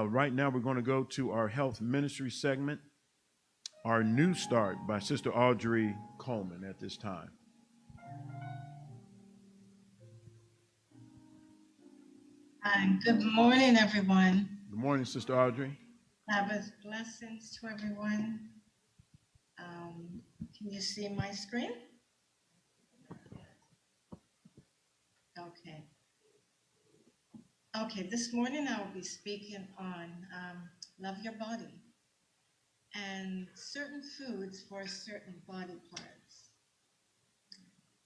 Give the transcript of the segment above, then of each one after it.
Right now, we're going to go to our health ministry segment, our new start by Sister Audrey Coleman at this time. Good morning, everyone. Good morning, Sister Audrey. Sabbath blessings to everyone. Can you see my screen? Okay. Okay, this morning I will be speaking on love your body and certain foods for certain body parts.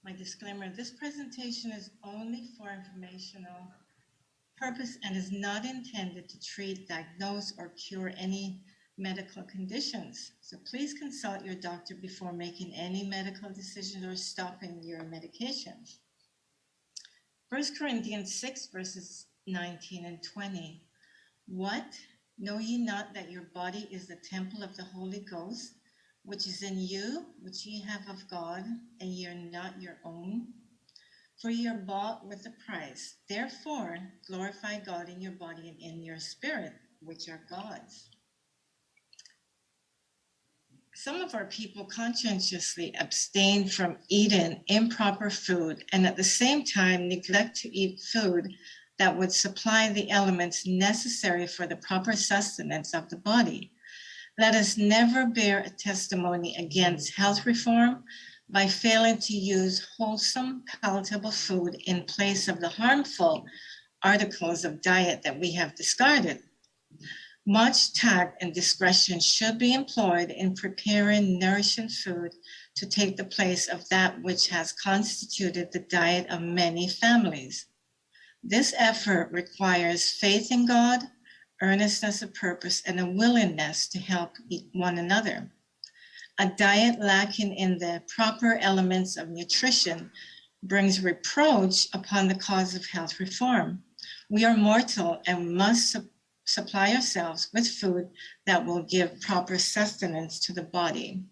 My disclaimer, this presentation is only for informational purpose and is not intended to treat, diagnose, or cure any medical conditions. So please consult your doctor before making any medical decisions or stopping your medications. 1 Corinthians 6, verses 19 and 20. What? Know ye not that your body is the temple of the Holy Ghost, which is in you, which ye have of God, and ye are not your own? For ye are bought with a price. Therefore, glorify God in your body and in your spirit, which are God's. Some of our people conscientiously abstain from eating improper food and at the same time neglect to eat food that would supply the elements necessary for the proper sustenance of the body. Let us never bear a testimony against health reform by failing to use wholesome, palatable food in place of the harmful articles of diet that we have discarded. Much tact and discretion should be employed in preparing nourishing food to take the place of that which has constituted the diet of many families. This effort requires faith in God, earnestness of purpose, and a willingness to help one another. A diet lacking in the proper elements of nutrition brings reproach upon the cause of health reform. We are mortal and must supply ourselves with food that will give proper sustenance to the body.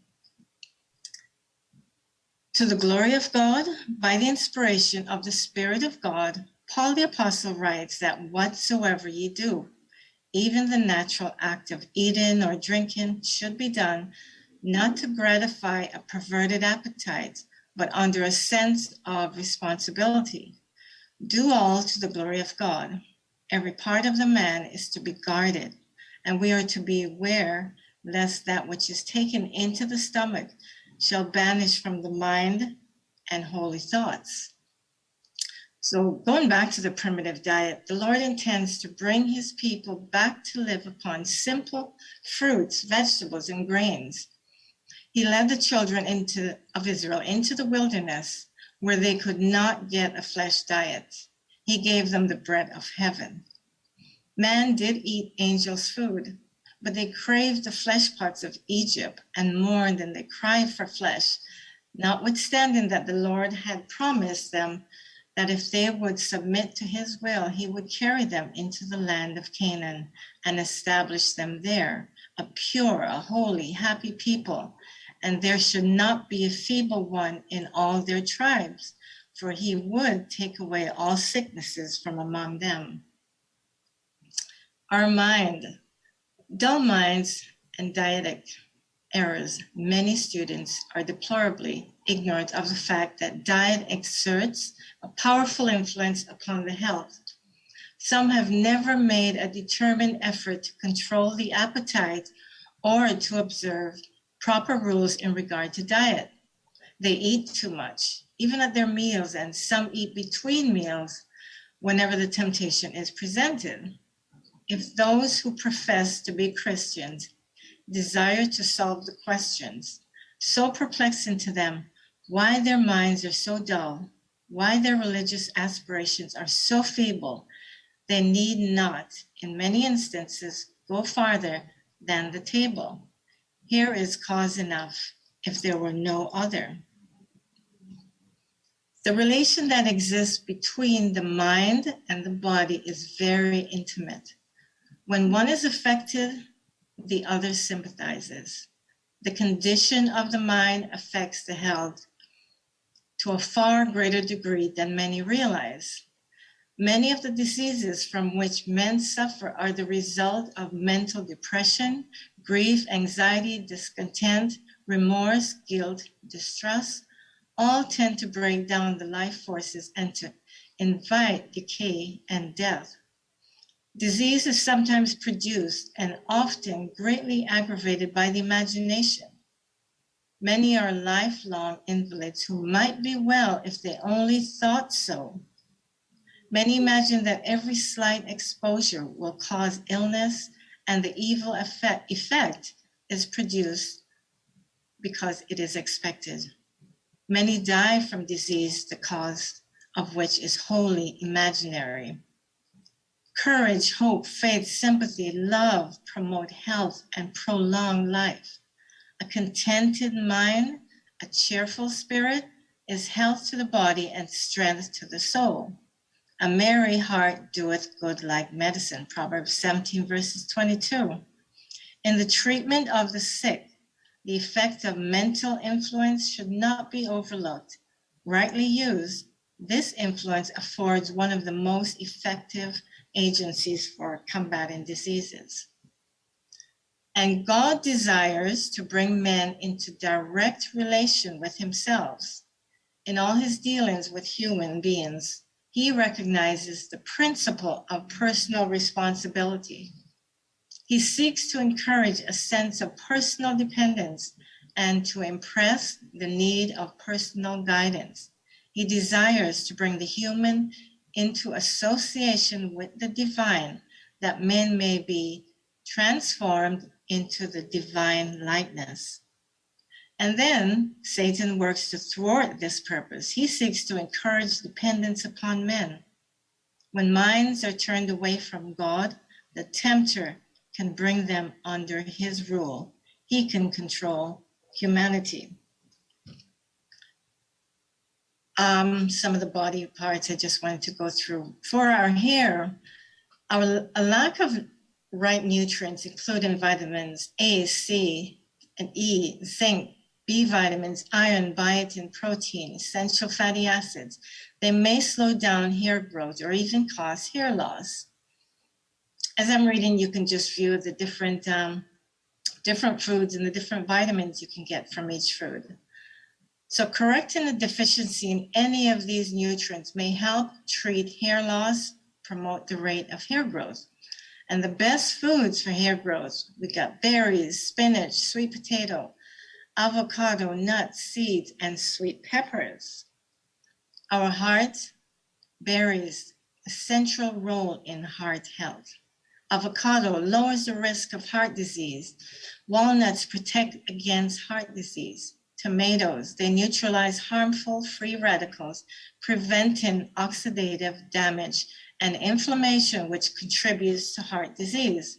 To the glory of God, by the inspiration of the Spirit of God, Paul the Apostle writes that whatsoever ye do, even the natural act of eating or drinking, should be done not to gratify a perverted appetite, but under a sense of responsibility. Do all to the glory of God. Every part of the man is to be guarded, and we are to be aware lest that which is taken into the stomach shall banish from the mind and holy thoughts. So going back to the primitive diet, the Lord intends to bring his people back to live upon simple fruits, vegetables, and grains. He led the children of Israel into the wilderness where they could not get a flesh diet. He gave them the bread of heaven. Man did eat angels' food, but they craved the flesh pots of Egypt and mourned and they cried for flesh, notwithstanding that the Lord had promised them that if they would submit to his will, he would carry them into the land of Canaan and establish them there, a pure, a holy, happy people. And there should not be a feeble one in all their tribes, for he would take away all sicknesses from among them. Our mind, dull minds, and dietetic errors. Many students are deplorably ignorant of the fact that diet exerts a powerful influence upon the health. Some have never made a determined effort to control the appetite or to observe proper rules in regard to diet. They eat too much, even at their meals, and some eat between meals whenever the temptation is presented. If those who profess to be Christians desire to solve the questions so perplexing to them, why their minds are so dull, why their religious aspirations are so feeble, they need not, in many instances, go farther than the table. Here is cause enough if there were no other. The relation that exists between the mind and the body is very intimate. When one is affected, the other sympathizes. The condition of the mind affects the health to a far greater degree than many realize. Many of the diseases from which men suffer are the result of mental depression, grief, anxiety, discontent, remorse, guilt, distrust. All tend to break down the life forces and to invite decay and death. Disease is sometimes produced and often greatly aggravated by the imagination. Many are lifelong invalids who might be well if they only thought so. Many imagine that every slight exposure will cause illness, and the evil effect is produced because it is expected. Many die from disease, the cause of which is wholly imaginary. Courage, hope, faith, sympathy, love promote health and prolong life. A contented mind, a cheerful spirit is health to the body and strength to the soul. A merry heart doeth good like medicine, Proverbs 17, verses 22. In the treatment of the sick, the effect of mental influence should not be overlooked. Rightly used, this influence affords one of the most effective agencies for combating diseases. And God desires to bring men into direct relation with himself. In all his dealings with human beings, he recognizes the principle of personal responsibility. He seeks to encourage a sense of personal dependence and to impress the need of personal guidance. He desires to bring the human into association with the divine, that men may be transformed into the divine likeness. And then Satan works to thwart this purpose. He seeks to encourage dependence upon men. When minds are turned away from God, the tempter can bring them under his rule. He can control humanity. Some of the body parts I just wanted to go through. For our hair, a lack of right nutrients, including vitamins A, C, and E, zinc, B vitamins, iron, biotin, protein, essential fatty acids, they may slow down hair growth or even cause hair loss. As I'm reading, you can just view the different foods and the different vitamins you can get from each food. So correcting a deficiency in any of these nutrients may help treat hair loss, promote the rate of hair growth. And the best foods for hair growth, we got berries, spinach, sweet potato, avocado, nuts, seeds, and sweet peppers. Our heart, berries, a central role in heart health. Avocado lowers the risk of heart disease. Walnuts protect against heart disease. Tomatoes, they neutralize harmful free radicals, preventing oxidative damage and inflammation, which contributes to heart disease.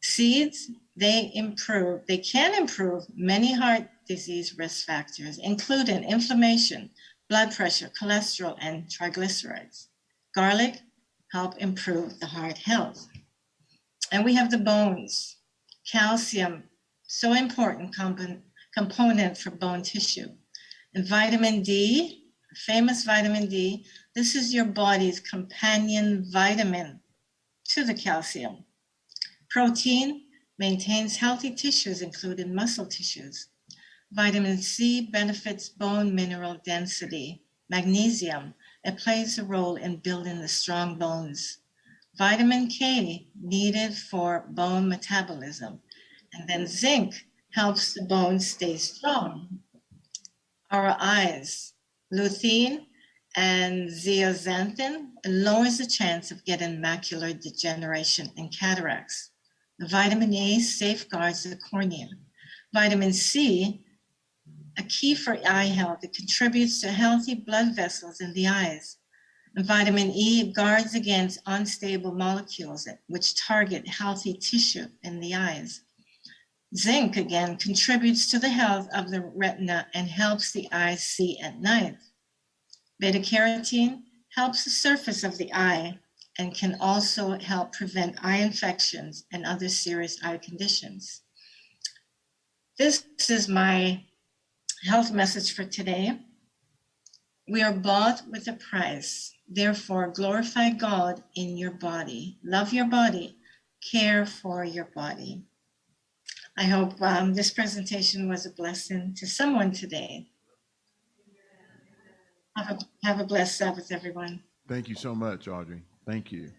Seeds, they can improve many heart disease risk factors, including inflammation, blood pressure, cholesterol, and triglycerides. Garlic help improve the heart health. And we have the bones. Calcium, so important component for bone tissue. And vitamin D, famous vitamin D, this is your body's companion vitamin to the calcium. Protein maintains healthy tissues, including muscle tissues. Vitamin C benefits bone mineral density. Magnesium, it plays a role in building the strong bones. Vitamin K, needed for bone metabolism. And then zinc helps the bones stay strong. Our eyes, lutein and zeaxanthin lowers the chance of getting macular degeneration and cataracts. The vitamin A safeguards the cornea. Vitamin C, a key for eye health, it contributes to healthy blood vessels in the eyes. And vitamin E guards against unstable molecules which target healthy tissue in the eyes. Zinc, again, contributes to the health of the retina and helps the eyes see at night. Beta carotene helps the surface of the eye and can also help prevent eye infections and other serious eye conditions. This is my health message for today. We are bought with a price. Therefore, glorify God in your body. Love your body. Care for your body. I hope this presentation was a blessing to someone today. Have a blessed Sabbath, everyone. Thank you so much, Audrey. Thank you.